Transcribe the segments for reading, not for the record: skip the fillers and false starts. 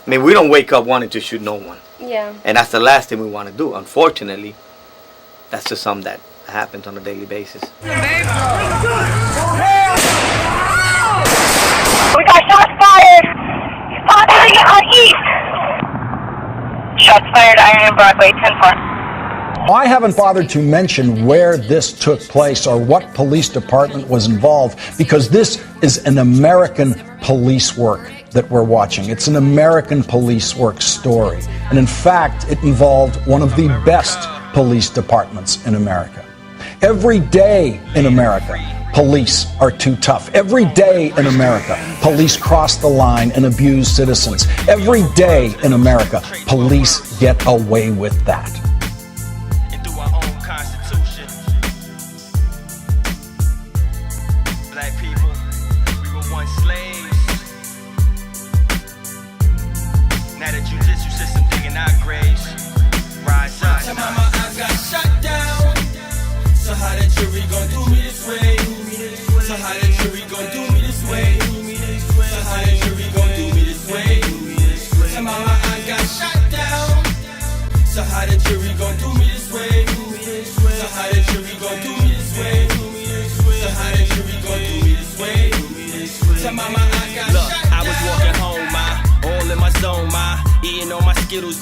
I mean, we don't wake up wanting to shoot no one. Yeah. And that's the last thing we want to do. Unfortunately, that's just something that happens on a daily basis. We got shots fired! Following on east! Shots fired, Iron Broadway, 10-4. I haven't bothered to mention where this took place or what police department was involved because this is an American police work that we're watching. It's an American police work story. And in fact, it involved one of the best police departments in America. Every day in America, police are too tough. Every day in America, police cross the line and abuse citizens. Every day in America, police get away with that.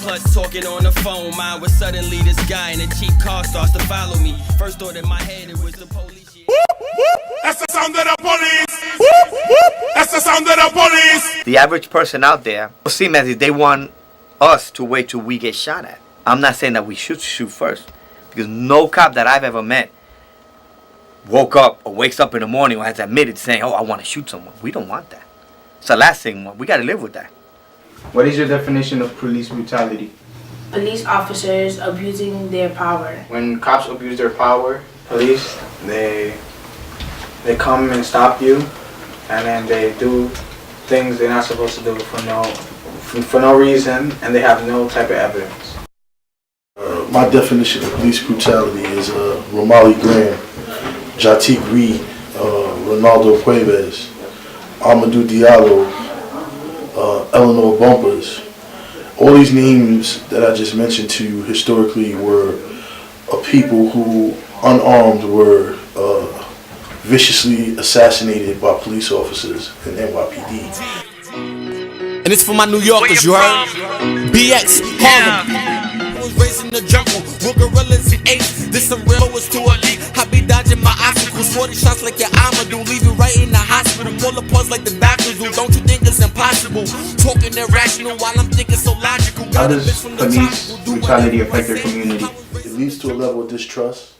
Plus talking on the phone, where suddenly this guy in a cheap car starts to follow me. First thought in my head it was the police. That's the sound of the police. That's the sound of the police. The average person out there will seem as if they want us to wait till we get shot at. I'm not saying that we should shoot first, because no cop that I've ever met woke up or wakes up in the morning or has admitted saying, "Oh, I want to shoot someone." We don't want that. It's the last thing. We got to live with that. What is your definition of police brutality? Police officers abusing their power. When cops abuse their power, police, they come and stop you, and then they do things they're not supposed to do for no reason, and they have no type of evidence. My definition of police brutality is Romali Graham, D.R.E.A.M, Ronaldo Cuevas, Amadou Diallo, Eleanor Bumpers. All these names that I just mentioned to you historically were people who, unarmed, were viciously assassinated by police officers in NYPD. And it's for my New Yorkers, you heard? BX, Harlem. Was raised in the jungle, with gorillas and apes. This some real was too elite. I be dodging my obstacles, 40 shots like your Amadou, leave you right in the hospital. Pull the pause like the doctors do. Don't you think it's impossible? Talking irrational while I'm thinking so logical. How does police brutality affect their community? It leads to a level of distrust,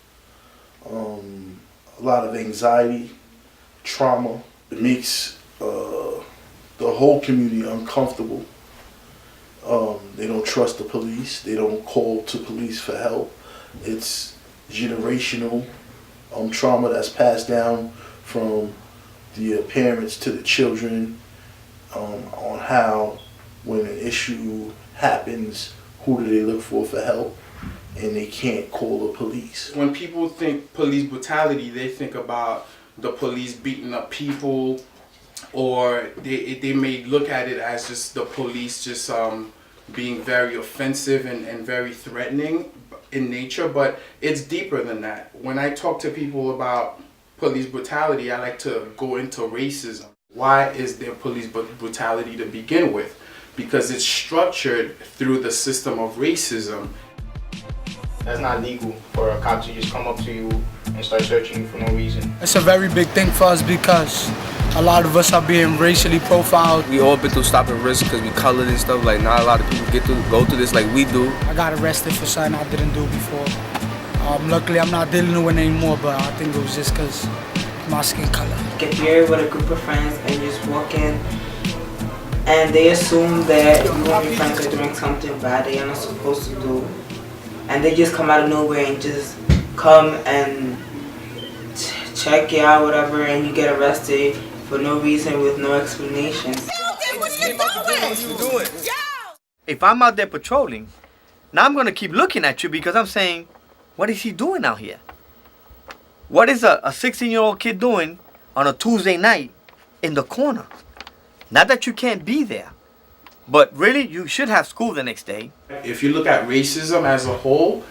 a lot of anxiety, trauma. It makes the whole community uncomfortable. They don't trust the police. They don't call to police for help. It's generational trauma that's passed down from the parents to the children on how, when an issue happens, who do they look for help, and they can't call the police. When people think police brutality, they think about the police beating up people, or they may look at it as just the police just being very offensive and very threatening in nature, but it's deeper than that. When I talk to people about police brutality, I like to go into racism. Why is there police brutality to begin with? Because it's structured through the system of racism. That's not legal for a cop to just come up to you and start searching you for no reason. It's a very big thing for us because a lot of us are being racially profiled. We all been through stop and risk because we colored and stuff. Like, not a lot of people go through this like we do. I got arrested for something I didn't do before. Luckily, I'm not dealing with it anymore, but I think it was just because my skin color. If you're with a group of friends and you just walk in and they assume that you and your friends are doing something bad that you're not supposed to do, and they just come out of nowhere and just come and check you out, whatever, and you get arrested for no reason with no explanation. If I'm out there patrolling, now I'm going to keep looking at you because I'm saying, what is he doing out here? What is a 16-year-old kid doing on a Tuesday night in the corner? Not that you can't be there, But really, you should have school the next day. If you look at racism as a whole,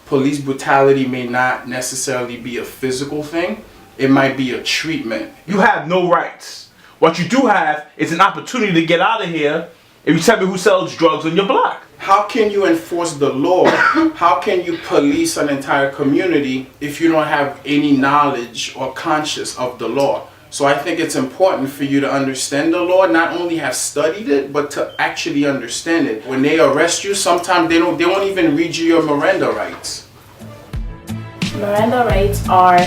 police brutality may not necessarily be a physical thing. It might be a treatment. You have no rights. What you do have is an opportunity to get out of here if you tell me who sells drugs on your block. How can you enforce the law? How can you police an entire community if you don't have any knowledge or conscious of the law? So I think it's important for you to understand the law, not only have studied it, but to actually understand it. When they arrest you, sometimes they won't even read you your Miranda rights. Miranda rights are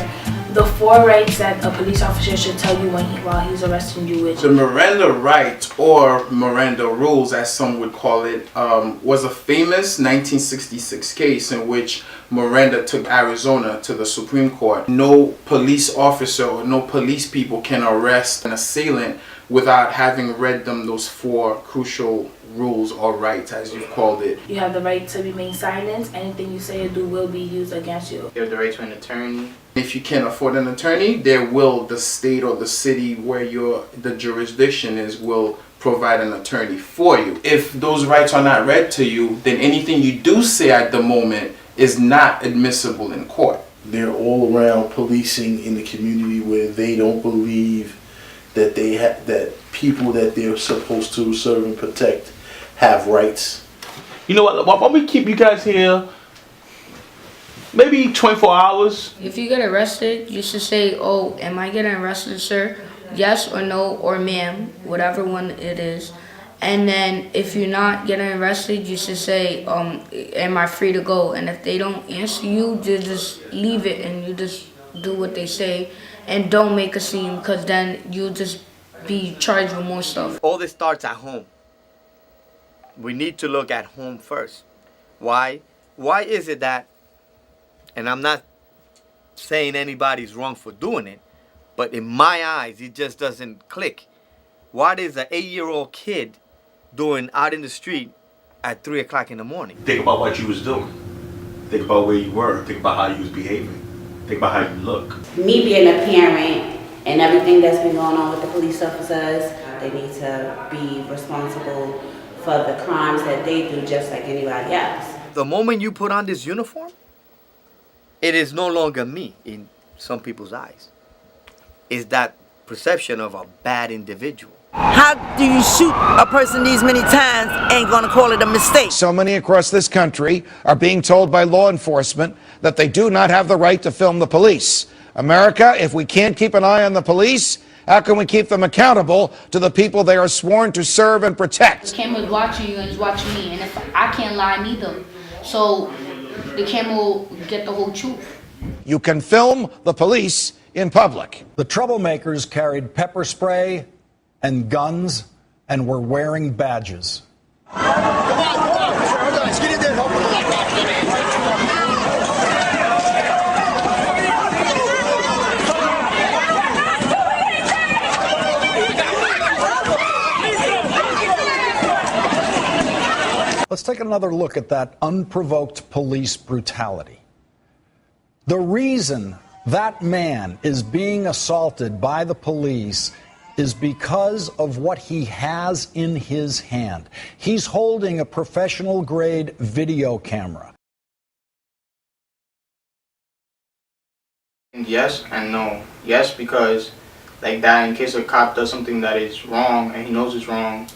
the 4 rights that a police officer should tell you while he's arresting you with. The Miranda rights, or Miranda rules as some would call it, was a famous 1966 case in which Miranda took Arizona to the Supreme Court. No police officer or no police people can arrest an assailant without having read them those 4 crucial rules or rights, as you've called it. You have the right to remain silent. Anything you say or do will be used against you. You have the right to an attorney. If you can't afford an attorney, the state or the city where the jurisdiction is will provide an attorney for you. If those rights are not read to you, then anything you do say at the moment is not admissible in court. They're all around policing in the community where they don't believe that that people that they're supposed to serve and protect have rights. You know what? Why don't we keep you guys here maybe 24 hours? If you get arrested, you should say, "Oh, am I getting arrested, sir? Yes or no, or ma'am," whatever one it is. And then if you're not getting arrested, you should say, "Am I free to go?" And if they don't answer you, you just leave it and you just do what they say, and don't make a scene, because then you'll just be charged with more stuff. All this starts at home. We need to look at home first. Why? Why is it that, and I'm not saying anybody's wrong for doing it, but in my eyes, it just doesn't click. What is an 8-year-old kid doing out in the street at 3 o'clock in the morning? Think about what you was doing. Think about where you were. Think about how you was behaving. Think about how you look. Me being a parent and everything that's been going on with the police officers, they need to be responsible for the crimes that they do just like anybody else. The moment you put on this uniform, it is no longer me in some people's eyes. It's that perception of a bad individual. How do you shoot a person these many times and gonna call it a mistake? So many across this country are being told by law enforcement that they do not have the right to film the police. America, if we can't keep an eye on the police, how can we keep them accountable to the people they are sworn to serve and protect? The camera's watching you and it's watching me, and if I can't lie neither. So the camera will get the whole truth. You can film the police in public. The troublemakers carried pepper spray and guns and were wearing badges. Let's take another look at that unprovoked police brutality. The reason that man is being assaulted by the police is because of what he has in his hand. He's holding a professional-grade video camera. Yes and no. Yes, because like that, in case a cop does something that is wrong and he knows it's wrong,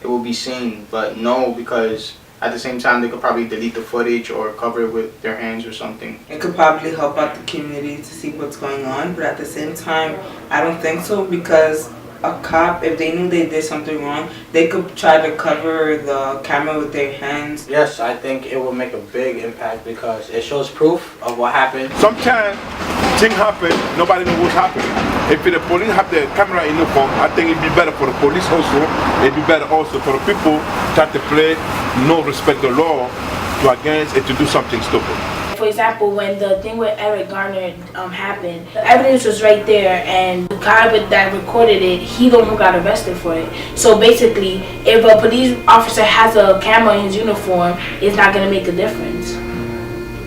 it will be seen. But no, because at the same time, they could probably delete the footage or cover it with their hands or something. It could probably help out the community to see what's going on, but at the same time, I don't think so, because a cop, if they knew they did something wrong, they could try to cover the camera with their hands. Yes, I think it will make a big impact because it shows proof of what happened. Sometimes things happen, nobody knows what's happening. If the police have the camera in uniform, I think it'd be better for the police also. It'd be better also for the people try to play, no respect the law, to against it to do something stupid. For example, when the thing with Eric Garner happened, the evidence was right there, and the guy that recorded it, he the one who got arrested for it. So basically, if a police officer has a camera in his uniform, it's not going to make a difference.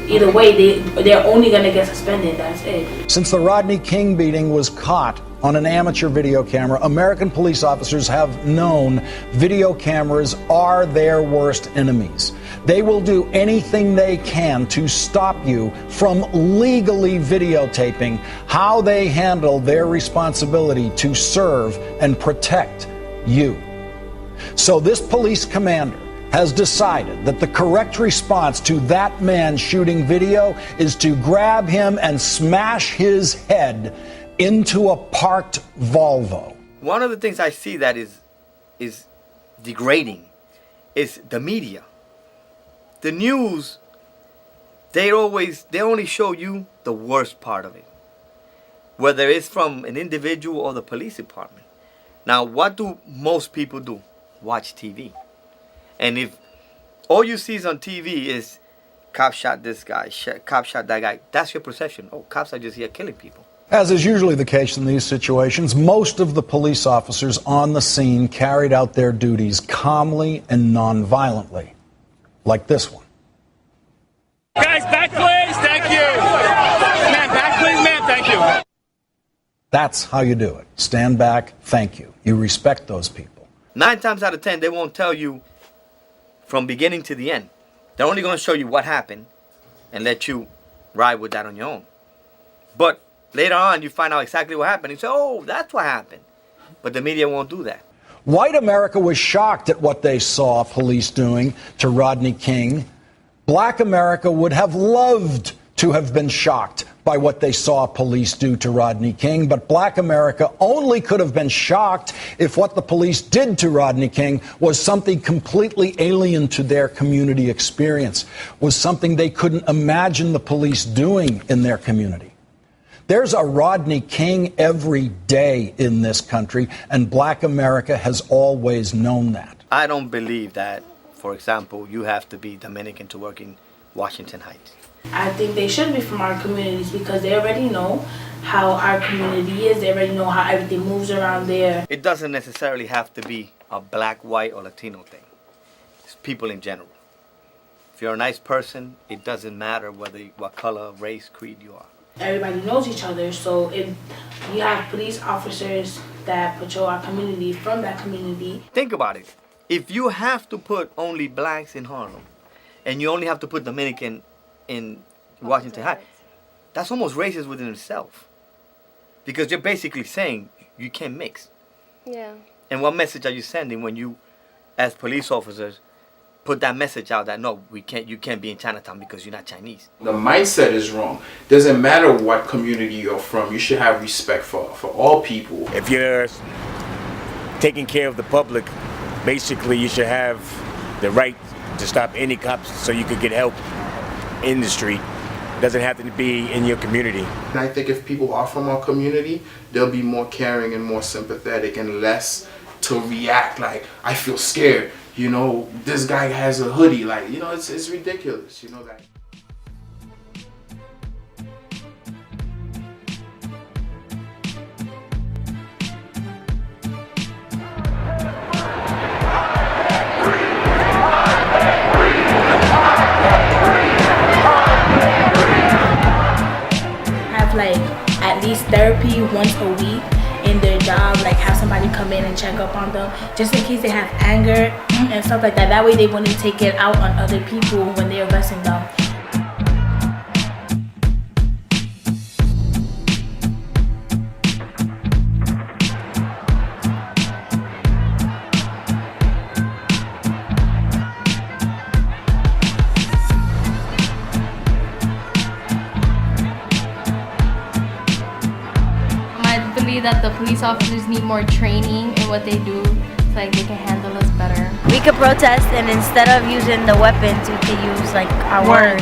Either way, they're only going to get suspended, that's it. Since the Rodney King beating was caught on an amateur video camera, American police officers have known video cameras are their worst enemies. They will do anything they can to stop you from legally videotaping how they handle their responsibility to serve and protect you. So this police commander has decided that the correct response to that man shooting video is to grab him and smash his head into a parked Volvo. One of the things I see that is degrading is the media. The news, they only show you the worst part of it, whether it's from an individual or the police department. Now, what do most people do? Watch TV. And if all you see is on TV is cop shot this guy, cop shot that guy, that's your perception. Oh, cops are just here killing people. As is usually the case in these situations, most of the police officers on the scene carried out their duties calmly and non-violently, like this one. Guys, back please, thank you. Man, back please, man, thank you. That's how you do it. Stand back, thank you. You respect those people. 9 times out of 10, they won't tell you from beginning to the end. They're only going to show you what happened and let you ride with that on your own. But later on, you find out exactly what happened. You say, oh, that's what happened. But the media won't do that. White America was shocked at what they saw police doing to Rodney King. Black America would have loved to have been shocked by what they saw police do to Rodney King, but Black America only could have been shocked if what the police did to Rodney King was something completely alien to their community experience, was something they couldn't imagine the police doing in their community. There's a Rodney King every day in this country, and Black America has always known that. I don't believe that, for example, you have to be Dominican to work in Washington Heights. I think they should be from our communities because they already know how our community is. They already know how everything moves around there. It doesn't necessarily have to be a black, white, or Latino thing. It's people in general. If you're a nice person, it doesn't matter what color, race, creed you are. Everybody knows each other, so if you have police officers that patrol our community from that community. Think about it. If you have to put only blacks in Harlem, and you only have to put Dominican in Washington Heights, that's almost racist within itself. Because you're basically saying you can't mix. Yeah. And what message are you sending when you, as police officers, put that message out that no, you can't be in Chinatown because you're not Chinese? The mindset is wrong. Doesn't matter what community you're from, you should have respect for all people. If you're taking care of the public, basically you should have the right to stop any cops so you could get help in the street. It doesn't have to be in your community. And I think if people are from our community, they'll be more caring and more sympathetic and less to react like, I feel scared. You know, this guy has a hoodie. Like, you know, it's ridiculous. You know that. Like at least therapy once a week in their job, like have somebody come in and check up on them just in case they have anger and stuff like that. That way they wouldn't take it out on other people when they're arresting them. That the police officers need more training in what they do so like they can handle us better. We could protest and instead of using the weapons we could use like our words.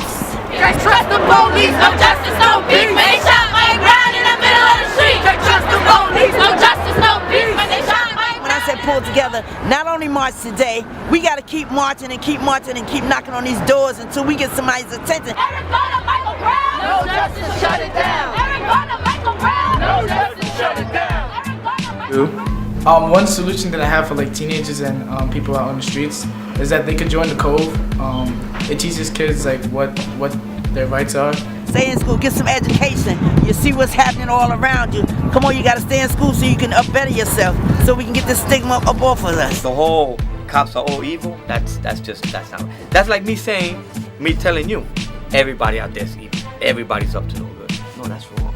Can't trust the police, no justice, no peace. When they shot Mike Brown in the middle of the street. Can't trust the police, no justice, no peace. When they shot Mike Brown. When I said pull together, not only march today, we gotta keep marching and keep knocking on these doors until we get somebody's attention. Eric Garner, Michael Brown. No justice, shut it down. Eric Garner, Michael Brown. No justice. Shut it down. One solution that I have for like teenagers and people out on the streets is that they could join the C.O.V.E. It teaches kids like what their rights are Stay in school, get some education. You see what's happening all around you. Come on, you gotta stay in school so you can better yourself, so we can get this stigma up off of us. The whole cops are all evil. That's not. That's like me telling you, everybody out there's evil. Everybody's up to no good. No, that's wrong.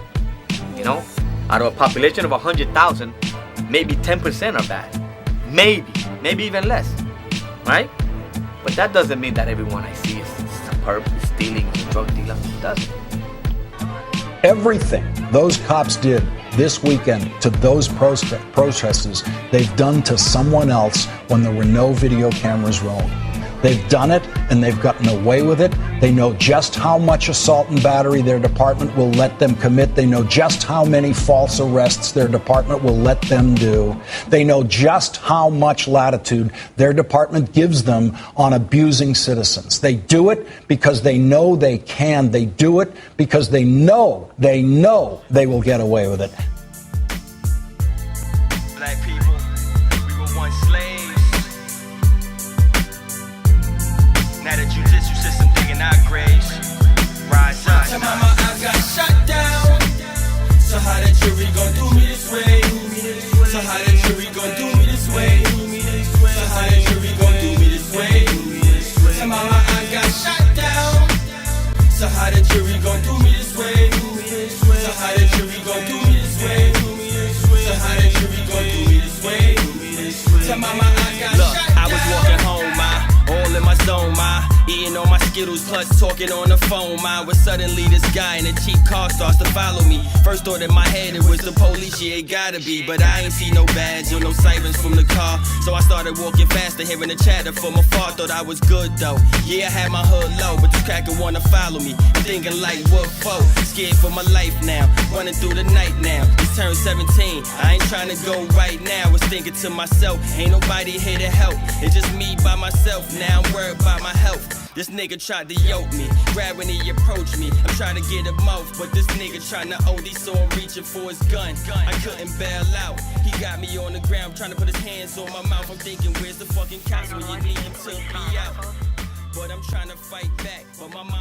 You know, out of a population of 100,000, maybe 10% are bad. Maybe even less, right? But that doesn't mean that everyone I see is superb, is stealing, is drug dealer. It doesn't. Everything those cops did this weekend to those protesters, they've done to someone else when there were no video cameras rolling. They've done it, and they've gotten away with it. They know just how much assault and battery their department will let them commit. They know just how many false arrests their department will let them do. They know just how much latitude their department gives them on abusing citizens. They do it because they know they can. They do it because they know they will get away with it. Black people, we were once slaves. Now the judicial system digging our graves. Rise up. Tell mama I got shot down. So how the jury gon' do me this way? So how the jury gon' do me this way? So how the jury gon' do me this way? Tell mama I got shot down. So how the jury gon' do me this way? So how the jury gon' do me this way? So how the jury gon' do me this way? Tell mama I got Look, shot down. I was walking home, all in my zone, eating all my Skittles, plus talking on the phone, when suddenly this guy in a cheap car starts to follow me. First thought in my head it was the police, yeah, it gotta be, but I ain't see no badge or no sirens from the car, so I started walking faster, hearing the chatter from afar. Thought I was good though, yeah, I had my hood low, but this cracker wanna follow me, thinking like what for? Scared for my life now, running through the night now. It's turned 17, I ain't trying to go right now. Was thinking to myself, ain't nobody here to help, it's just me by myself. Now I'm worried about my health. This nigga tried to yoke me, grab when he approached me. I'm trying to get him out, but this nigga trying to OD, so I'm reaching for his gun. I couldn't bail out. He got me on the ground, trying to put his hands on my mouth. I'm thinking, where's the fucking cops when you need him to be out? But I'm trying to fight back, but my mind